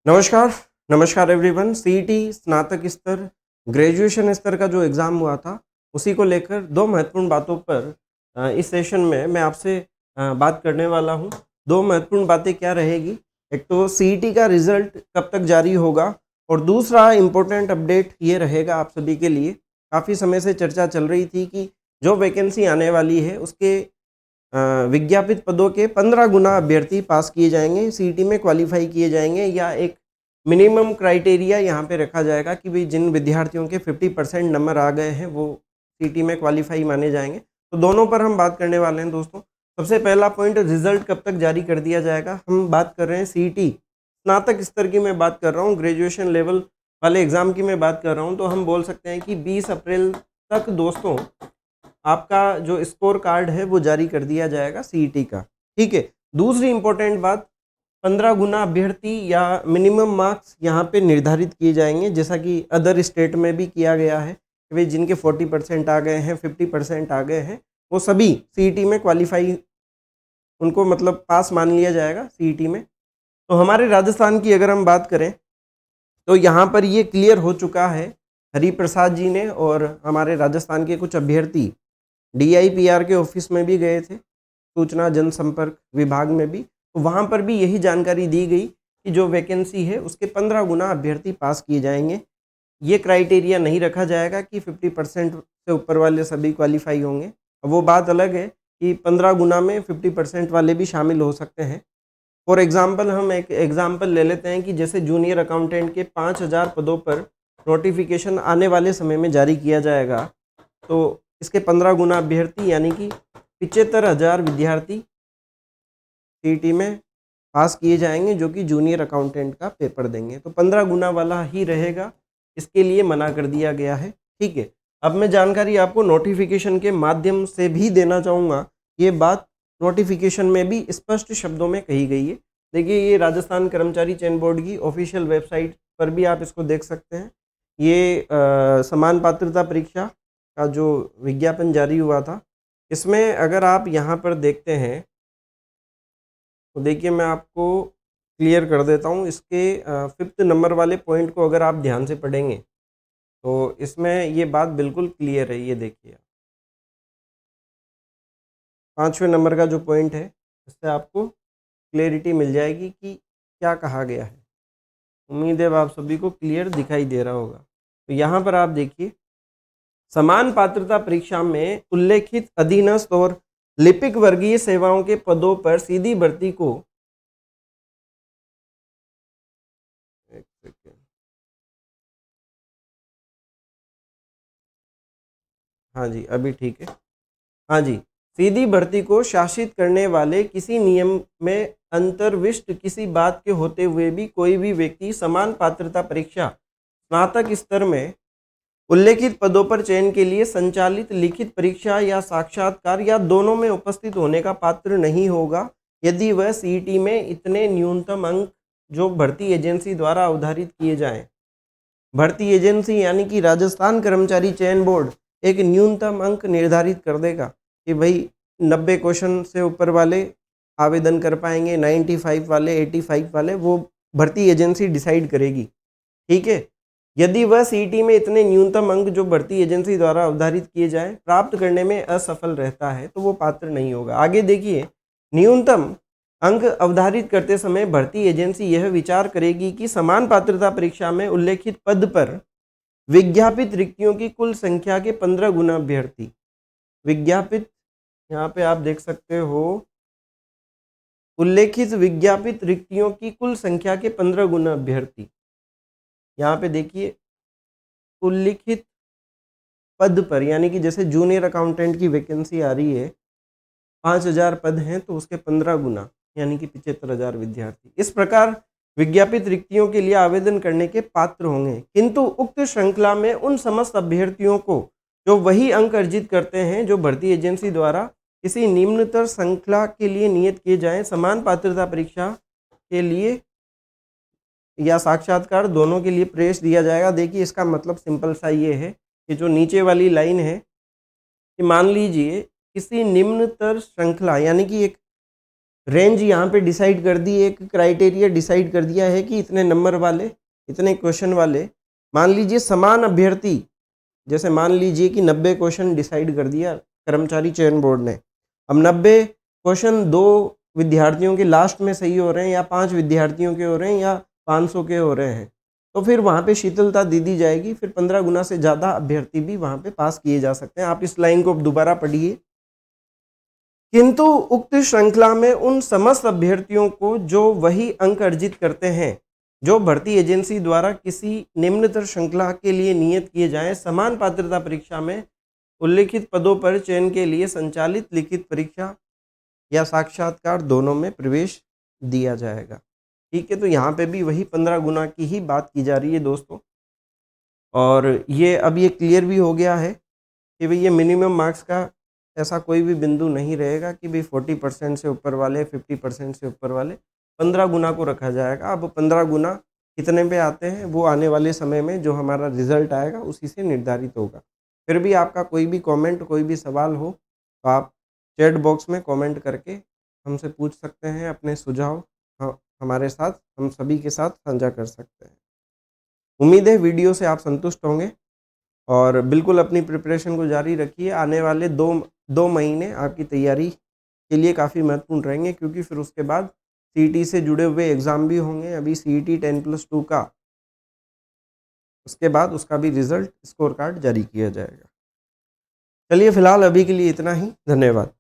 नमस्कार, नमस्कार everyone. CET स्नातक स्तर, ग्रेजुएशन स्तर का जो एग्ज़ाम हुआ था, उसी को लेकर 2 महत्वपूर्ण बातों पर इस सेशन में मैं आपसे बात करने वाला हूँ। 2 महत्वपूर्ण बातें क्या रहेगी? एक तो सीईटी का रिज़ल्ट कब तक जारी होगा और दूसरा इम्पोर्टेंट अपडेट ये रहेगा आप सभी के लिए। काफ़ी समय से चर्चा चल रही थी कि जो वैकेंसी आने वाली है, उसके विज्ञापित पदों के 15 गुना अभ्यर्थी पास किए जाएँगे, सीईटी में क्वालीफाई किए जाएँगे या एक मिनिमम क्राइटेरिया यहाँ पे रखा जाएगा कि भई जिन विद्यार्थियों के 50% नंबर आ गए हैं, वो सीईटी में क्वालीफाई माने जाएँगे। तो दोनों पर हम बात करने वाले हैं दोस्तों। सबसे पहला पॉइंट, रिज़ल्ट कब तक जारी कर दिया जाएगा? हम बात कर रहे हैं सीईटी स्नातक स्तर की मैं बात कर रहा हूँ, ग्रेजुएशन लेवल वाले एग्ज़ाम की मैं बात कर रहा हूँ, तो हम बोल सकते हैं कि 20 अप्रैल तक दोस्तों आपका जो स्कोर कार्ड है वो जारी कर दिया जाएगा सीईटी का, ठीक है। दूसरी इम्पोर्टेंट बात, 15 गुना अभ्यर्थी या मिनिमम मार्क्स यहाँ पे निर्धारित किए जाएंगे, जैसा कि अदर स्टेट में भी किया गया है कि भाई जिनके 40% आ गए हैं, 50% आ गए हैं, वो सभी सीईटी में क्वालिफाई, उनको मतलब पास मान लिया जाएगा सीईटी में। तो हमारे राजस्थान की अगर हम बात करें, तो यहाँ पर ये क्लियर हो चुका है हरिप्रसाद जी ने, और हमारे राजस्थान के कुछ अभ्यर्थी डीआईपीआर के ऑफिस में भी गए थे, सूचना जनसंपर्क विभाग में भी, तो वहाँ पर भी यही जानकारी दी गई कि जो वैकेंसी है उसके 15 गुना अभ्यर्थी पास किए जाएंगे। ये क्राइटेरिया नहीं रखा जाएगा कि 50% से ऊपर वाले सभी क्वालिफाई होंगे। अब वो बात अलग है कि 15 गुना में 50% वाले भी शामिल हो सकते हैं। फॉर एग्ज़ाम्पल हम एक एग्ज़ाम्पल ले लेते हैं कि जैसे जूनियर अकाउंटेंट के 5000 पदों पर नोटिफिकेशन आने वाले समय में जारी किया जाएगा, तो इसके 15 गुना अभ्यर्थी यानी कि 75,000 विद्यार्थी सीईटी में पास किए जाएंगे, जो कि जूनियर अकाउंटेंट का पेपर देंगे। तो 15 गुना वाला ही रहेगा, इसके लिए मना कर दिया गया है, ठीक है। अब मैं जानकारी आपको नोटिफिकेशन के माध्यम से भी देना चाहूँगा। ये बात नोटिफिकेशन में भी स्पष्ट शब्दों में कही गई है। देखिए, ये राजस्थान कर्मचारी चयन बोर्ड की ऑफिशियल वेबसाइट पर भी आप इसको देख सकते हैं। ये समान पात्रता परीक्षा का जो विज्ञापन जारी हुआ था, इसमें अगर आप यहाँ पर देखते हैं, तो देखिए मैं आपको क्लियर कर देता हूँ। इसके 5th नंबर वाले पॉइंट को अगर आप ध्यान से पढ़ेंगे, तो इसमें ये बात बिल्कुल क्लियर है। ये देखिए, 5वें नंबर का जो पॉइंट है, इससे आपको क्लैरिटी मिल जाएगी कि क्या कहा गया है। उम्मीद है आप सभी को क्लियर दिखाई दे रहा होगा। तो यहाँ पर आप देखिए, समान पात्रता परीक्षा में उल्लेखित अधीनस्थ और लिपिक वर्गीय सेवाओं के पदों पर सीधी भर्ती को, एक सेकेंड, हाँ जी अभी ठीक है, हाँ जी, सीधी भर्ती को शासित करने वाले किसी नियम में अंतर्विष्ट किसी बात के होते हुए भी कोई भी व्यक्ति समान पात्रता परीक्षा स्नातक स्तर में उल्लेखित पदों पर चयन के लिए संचालित लिखित परीक्षा या साक्षात्कार या दोनों में उपस्थित होने का पात्र नहीं होगा, यदि वह सीईटी में इतने न्यूनतम अंक जो भर्ती एजेंसी द्वारा अवधारित किए जाएं। भर्ती एजेंसी यानी कि राजस्थान कर्मचारी चयन बोर्ड एक न्यूनतम अंक निर्धारित कर देगा कि भाई 90 क्वेश्चन से ऊपर वाले आवेदन कर पाएंगे, 95 वाले, 85 वाले, वो भर्ती एजेंसी डिसाइड करेगी, ठीक है। यदि वह सीईटी में इतने न्यूनतम अंक जो भर्ती एजेंसी द्वारा अवधारित किए जाएं प्राप्त करने में असफल रहता है, तो वो पात्र नहीं होगा। आगे देखिए, न्यूनतम अंक अवधारित करते समय भर्ती एजेंसी यह विचार करेगी कि समान पात्रता परीक्षा में उल्लेखित पद पर विज्ञापित रिक्तियों की कुल संख्या के 15 गुना अभ्यर्थी, विज्ञापित, यहाँ पे आप देख सकते हो, उल्लेखित विज्ञापित रिक्तियों की कुल संख्या के 15 गुना अभ्यर्थी, यहाँ पे देखिए उल्लिखित पद पर, यानी कि जैसे जूनियर अकाउंटेंट की वैकेंसी आ रही है, 5,000 पद हैं, तो उसके 15 गुना यानी कि 75,000 विद्यार्थी इस प्रकार विज्ञापित रिक्तियों के लिए आवेदन करने के पात्र होंगे। किंतु उक्त श्रृंखला में उन समस्त अभ्यर्थियों को जो वही अंक अर्जित करते हैं जो भर्ती एजेंसी द्वारा किसी निम्नतर श्रृंखला के लिए नियत किए जाएं, समान पात्रता परीक्षा के लिए या साक्षात्कार दोनों के लिए प्रवेश दिया जाएगा। देखिए, इसका मतलब सिंपल सा ये है कि जो नीचे वाली लाइन है, कि मान लीजिए किसी निम्नतर श्रृंखला यानी कि एक रेंज यहाँ पे डिसाइड कर दी, एक क्राइटेरिया डिसाइड कर दिया है कि इतने नंबर वाले, इतने क्वेश्चन वाले, मान लीजिए समान अभ्यर्थी, जैसे मान लीजिए कि 90 क्वेश्चन डिसाइड कर दिया कर्मचारी चयन बोर्ड ने। अब 90 क्वेश्चन 2 विद्यार्थियों के लास्ट में सही हो रहे हैं या 5 विद्यार्थियों के हो रहे हैं या 500 के हो रहे हैं, तो फिर वहाँ पे शीतलता दे दी जाएगी, फिर 15 गुना से ज़्यादा अभ्यर्थी भी वहाँ पे पास किए जा सकते हैं। आप इस लाइन को दोबारा पढ़िए। किंतु उक्त श्रृंखला में उन समस्त अभ्यर्थियों को जो वही अंक अर्जित करते हैं जो भर्ती एजेंसी द्वारा किसी निम्नतर श्रृंखला के लिए नियत किए जाएं, समान पात्रता परीक्षा में उल्लिखित पदों पर चयन के लिए संचालित लिखित परीक्षा या साक्षात्कार दोनों में प्रवेश दिया जाएगा। ठीक है, तो यहाँ पे भी वही 15 गुना की ही बात की जा रही है दोस्तों। और ये अब ये क्लियर भी हो गया है कि भाई ये मिनिमम मार्क्स का ऐसा कोई भी बिंदु नहीं रहेगा कि भाई 40% से ऊपर वाले, 50% से ऊपर वाले, 15 गुना को रखा जाएगा। अब 15 गुना कितने पे आते हैं वो आने वाले समय में जो हमारा रिजल्ट आएगा उसी से निर्धारित होगा। फिर भी आपका कोई भी कमेंट, कोई भी सवाल हो तो आप चैट बॉक्स में कमेंट करके हमसे पूछ सकते हैं, अपने सुझाव हमारे साथ, हम सभी के साथ साझा कर सकते हैं। उम्मीद है वीडियो से आप संतुष्ट होंगे और बिल्कुल अपनी प्रिपरेशन को जारी रखिए। आने वाले दो महीने आपकी तैयारी के लिए काफ़ी महत्वपूर्ण रहेंगे, क्योंकि फिर उसके बाद सीईटी से जुड़े हुए एग्ज़ाम भी होंगे। अभी सीईटी 10+2 का, उसके बाद उसका भी रिजल्ट, स्कोर कार्ड जारी किया जाएगा। चलिए फिलहाल अभी के लिए इतना ही। धन्यवाद।